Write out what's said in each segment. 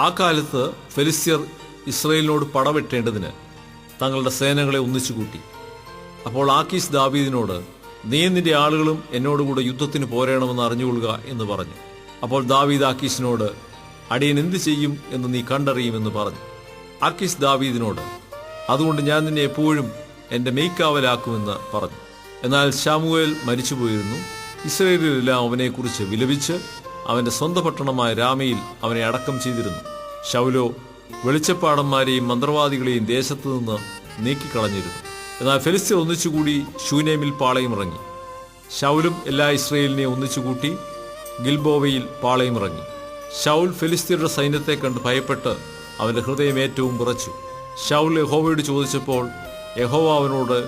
ആ കാലത്ത് ഫെലിസ്ത്യർ ഇസ്രായേലിനോട് പടവെട്ടേണ്ടതിന് തങ്ങളുടെ സേനകളെ ഒന്നിച്ചുകൂട്ടി. അപ്പോൾ ആക്കീസ് ദാവീദിനോട്, നീ നിന്റെ ആളുകളും എന്നോടുകൂടെ യുദ്ധത്തിന് പോരണമെന്ന് അറിഞ്ഞുകൊള്ളുക എന്ന് പറഞ്ഞു. അപ്പോൾ ദാവീദ് ആക്കീസിനോട്, അടിയൻ എന്ത് ചെയ്യും എന്ന് നീ കണ്ടറിയുമെന്ന് പറഞ്ഞു. ആക്കീസ് ദാവീദിനോട്, അതുകൊണ്ട് ഞാൻ നിന്നെ എപ്പോഴും എന്റെ മെയ്ക്കാവലാക്കുമെന്ന് പറഞ്ഞു. എന്നാൽ ശമൂവേൽ മരിച്ചുപോയിരുന്നു. ഇസ്രായേലിലെല്ലാം അവനെക്കുറിച്ച് വിലപിച്ച് അവന്റെ സ്വന്തം പട്ടണമായ രാമയിൽ അവനെ അടക്കം ചെയ്തിരുന്നു. ശൗലോ വെളിച്ചപ്പാടന്മാരെയും മന്ത്രവാദികളെയും ദേശത്തു നിന്ന് നീക്കിക്കളഞ്ഞിരുന്നു. എന്നാൽ ഫെലിസ്ത്യർ ഒന്നിച്ചുകൂടി ശൂനേമിൽ പാളയമിറങ്ങി. ശൗലും എല്ലാ ഇസ്രായേലിനെയും ഒന്നിച്ചുകൂട്ടി ഗിൽബോവയിൽ പാളയമിറങ്ങി. ശൗൽ ഫെലിസ്ത്യരുടെ സൈന്യത്തെ കണ്ട് ഭയപ്പെട്ട് അവന്റെ ഹൃദയം ഏറ്റവും വിറച്ചു. ശൗൽ യഹോവയോട് ചോദിച്ചപ്പോൾ യഹോവ അവനോട്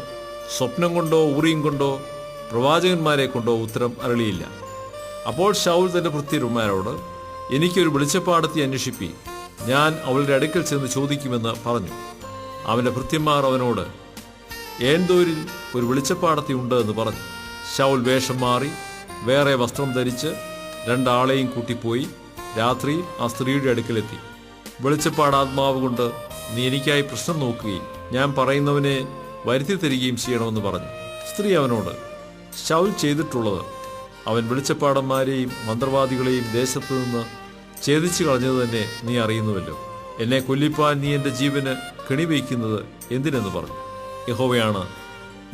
സ്വപ്നം കൊണ്ടോ ഊറിയും കൊണ്ടോ പ്രവാചകന്മാരെ കൊണ്ടോ ഉത്തരം അരുളിയില്ല. അപ്പോൾ ശൗൽ തന്റെ ഭൃത്യന്മാരോട്, എനിക്കൊരു വെളിച്ചപ്പാടത്തെ അന്വേഷിപ്പി, ഞാൻ അവളുടെ അടുക്കൽ ചെന്ന് ചോദിക്കുമെന്ന് പറഞ്ഞു. അവന്റെ ഭൃത്യന്മാർ അവനോട്, ഏൻദോരിൽ ഒരു വെളിച്ചപ്പാടത്തി ഉണ്ട് എന്ന് പറഞ്ഞു. ശൗൽ വേഷം മാറി വേറെ വസ്ത്രം ധരിച്ച് 2 ആളെയും കൂട്ടിപ്പോയി രാത്രി ആ സ്ത്രീയുടെ അടുക്കലെത്തി. വെളിച്ചപ്പാടാത്മാവ് കൊണ്ട് നീ എനിക്കായി പ്രശ്നം നോക്കുകയും ഞാൻ പറയുന്നവനെ വരുത്തി തരികയും ചെയ്യണമെന്ന് പറഞ്ഞു. സ്ത്രീ അവനോട്, ശൗൽ ചെയ്തിട്ടുള്ളത് അവൻ വെളിച്ചപ്പാടന്മാരെയും മന്ത്രവാദികളെയും ദേശത്തു നിന്ന് ഛേദിച്ചു കളഞ്ഞത് തന്നെ നീ അറിയുന്നുവല്ലോ. എന്നെ കൊല്ലിപ്പാൻ നീ എൻ്റെ ജീവന് കെണിവയ്ക്കുന്നത് എന്തിനെന്ന് പറഞ്ഞു. യഹോവയാണ്,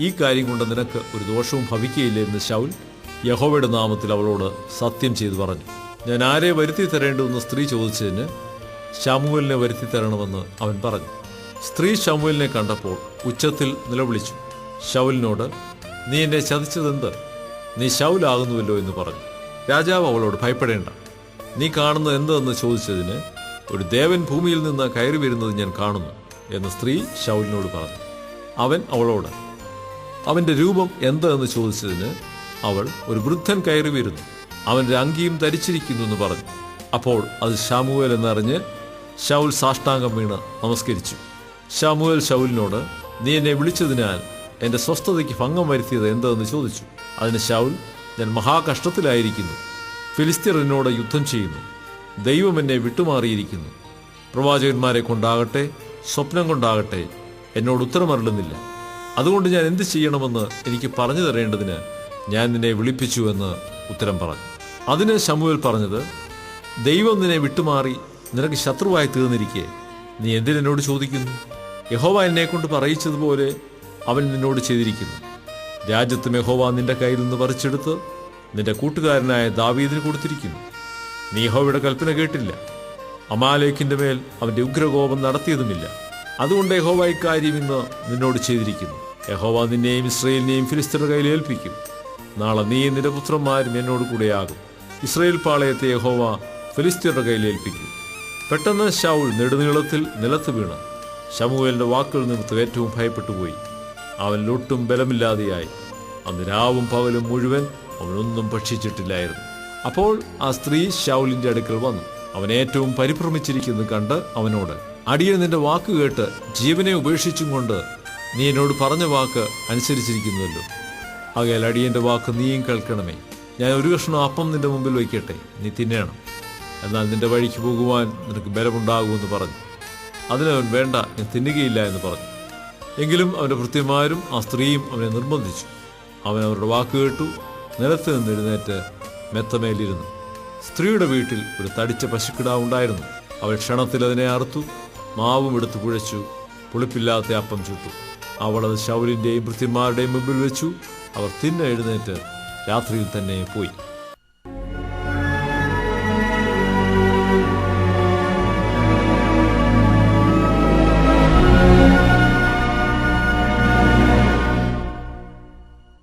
ഈ കാര്യം കൊണ്ട് നിനക്ക് ഒരു ദോഷവും ഭവിക്കുകയില്ല എന്ന് ശൗൽ യഹോവയുടെ നാമത്തിൽ അവളോട് സത്യം ചെയ്തു പറഞ്ഞു. ഞാൻ ആരെ വരുത്തി തരേണ്ടുവെന്ന് സ്ത്രീ ചോദിച്ചതിന് ശമൂവേലിനെ വരുത്തി തരണമെന്ന് അവൻ പറഞ്ഞു. സ്ത്രീ ശമൂവേലിനെ കണ്ടപ്പോൾ ഉച്ചത്തിൽ നിലവിളിച്ചു. ശൗലിനോട്, നീ എന്നെ ചതിച്ചതെന്ത്? നീ ശൗലാകുന്നുവല്ലോ എന്ന് പറഞ്ഞു. രാജാവ് അവളോട്, ഭയപ്പെടേണ്ട, നീ കാണുന്നത് എന്തെന്ന് ചോദിച്ചതിന്, ഒരു ദേവൻ ഭൂമിയിൽ നിന്ന് കയറി വരുന്നത് ഞാൻ കാണുന്നു എന്ന് സ്ത്രീ ശൗലിനോട് പറഞ്ഞു. അവൻ അവളോട്, അവന്റെ രൂപം എന്തെന്ന് ചോദിച്ചതിന് അവൾ, ഒരു വൃദ്ധൻ കയറി വരുന്നു, അവന്റെ അങ്കിയും ധരിച്ചിരിക്കുന്നു എന്ന് പറഞ്ഞു. അപ്പോൾ അത് ശമൂവേൽ എന്നറിഞ്ഞ് ശൗൽ സാഷ്ടാംഗം വീണ് നമസ്കരിച്ചു. ശമൂവേൽ ശൗലിനോട്, നീ എന്നെ വിളിച്ചതിനാൽ എന്റെ സ്വസ്ഥതയ്ക്ക് ഭംഗം വരുത്തിയത് എന്തെന്ന് ചോദിച്ചു. അതിന് ശൗൽ, ഞാൻ മഹാകഷ്ടത്തിലായിരിക്കുന്നു. ഫിലിസ്ത്യർ എന്നോട് യുദ്ധം ചെയ്യുന്നു. ദൈവം എന്നെ വിട്ടുമാറിയിരിക്കുന്നു. പ്രവാചകന്മാരെ കൊണ്ടാകട്ടെ സ്വപ്നം കൊണ്ടാകട്ടെ എന്നോട് ഉത്തരമരുളുന്നില്ല. അതുകൊണ്ട് ഞാൻ എന്ത് ചെയ്യണമെന്ന് എനിക്ക് പറഞ്ഞു തരേണ്ടതിന് ഞാൻ നിന്നെ വിളിപ്പിച്ചു എന്ന് ഉത്തരം പറഞ്ഞു. അതിന് ശമൂവേൽ പറഞ്ഞത്, ദൈവം നിന്നെ വിട്ടുമാറി നിനക്ക് ശത്രുവായി തീർന്നിരിക്കെ നീ എന്തിനെന്നോട് ചോദിക്കുന്നു? യഹോവ എന്നെക്കൊണ്ട് പറയിച്ചതുപോലെ അവൻ നിന്നോട് ചെയ്തിരിക്കുന്നു. രാജ്യത്തും യഹോവ നിന്റെ കയ്യിൽ നിന്ന് പറിച്ചെടുത്ത് നിന്റെ കൂട്ടുകാരനായ ദാവീദിന് കൊടുത്തിരിക്കുന്നു. നീ യഹോവയുടെ കൽപ്പന കേട്ടില്ല, അമാലേക്കിന്റെ മേൽ അവന്റെ ഉഗ്രകോപം നടത്തിയതുമില്ല. അതുകൊണ്ട് യഹോവ ഇക്കാര്യം ഇന്ന് നിന്നോട് ചെയ്തിരിക്കുന്നു. യഹോവ നിന്നെയും ഇസ്രായേലിനെയും ഫിലിസ്ത്യരുടെ കയ്യിൽ ഏൽപ്പിക്കും. നാളെ നീ നിന്റെ പുത്രന്മാരും എന്നോട് കൂടെയാകും. ഇസ്രായേൽ പാളയത്തെ യഹോവ ഫിലിസ്ത്യരുടെ കയ്യിൽ ഏൽപ്പിക്കും. പെട്ടെന്ന് ശൗൽ നെടുനീളത്തിൽ നിലത്ത് വീണ് ശമൂവേലിന്റെ വാക്കുകൾ നിമിത്തം ഏറ്റവും ഭയപ്പെട്ടുപോയി. അവനിലൊട്ടും ബലമില്ലാതെയായി. അന്ന് രാവും പകലും മുഴുവൻ അവനൊന്നും ഭക്ഷിച്ചിട്ടില്ലായിരുന്നു. അപ്പോൾ ആ സ്ത്രീ ശൗലിന്റെ അടുക്കൽ വന്നു. അവൻ ഏറ്റവും പരിഭ്രമിച്ചിരിക്കുന്നത് കണ്ട് അവനോട്, അടിയൻ നിന്റെ വാക്ക് കേട്ട് ജീവനെ ഉപേക്ഷിച്ചും കൊണ്ട് നീ എന്നോട് പറഞ്ഞ വാക്ക് അനുസരിച്ചിരിക്കുന്നുവല്ലോ. ആകയാൽ അടിയന്റെ വാക്ക് നീയും കേൾക്കണമേ. ഞാൻ ഒരു കഷ്ണം അപ്പം നിന്റെ മുമ്പിൽ വയ്ക്കട്ടെ, നീ തിന്നണം. എന്നാൽ നിന്റെ വഴിക്ക് പോകുവാൻ നിനക്ക് ബലമുണ്ടാകുമെന്ന് പറഞ്ഞു. അതിനവൻ, വേണ്ട, ഞാൻ തിന്നുകയില്ല എന്ന് പറഞ്ഞു. എങ്കിലും അവന്റെ ഭൃത്യന്മാരും ആ സ്ത്രീയും അവനെ നിർബന്ധിച്ചു. അവൻ അവരുടെ വാക്ക് കേട്ടു. നിലത്ത് നിന്ന് എഴുന്നേറ്റ് മെത്തമേലിരുന്നു. സ്ത്രീയുടെ വീട്ടിൽ ഒരു തടിച്ച പശുക്കിടാവ് ഉണ്ടായിരുന്നു. അവൾ ക്ഷണത്തിൽ അതിനെ അറുത്തു, മാവും എടുത്ത് കുഴച്ചു, പുളിപ്പില്ലാത്ത അപ്പം ചുട്ടു. അവൾ അത് ശൗലിന്റെയും ഭൃത്യന്മാരുടെയും മുമ്പിൽ വെച്ചു. അവർ തിന്ന് എഴുന്നേറ്റ് രാത്രിയിൽ തന്നെ പോയി.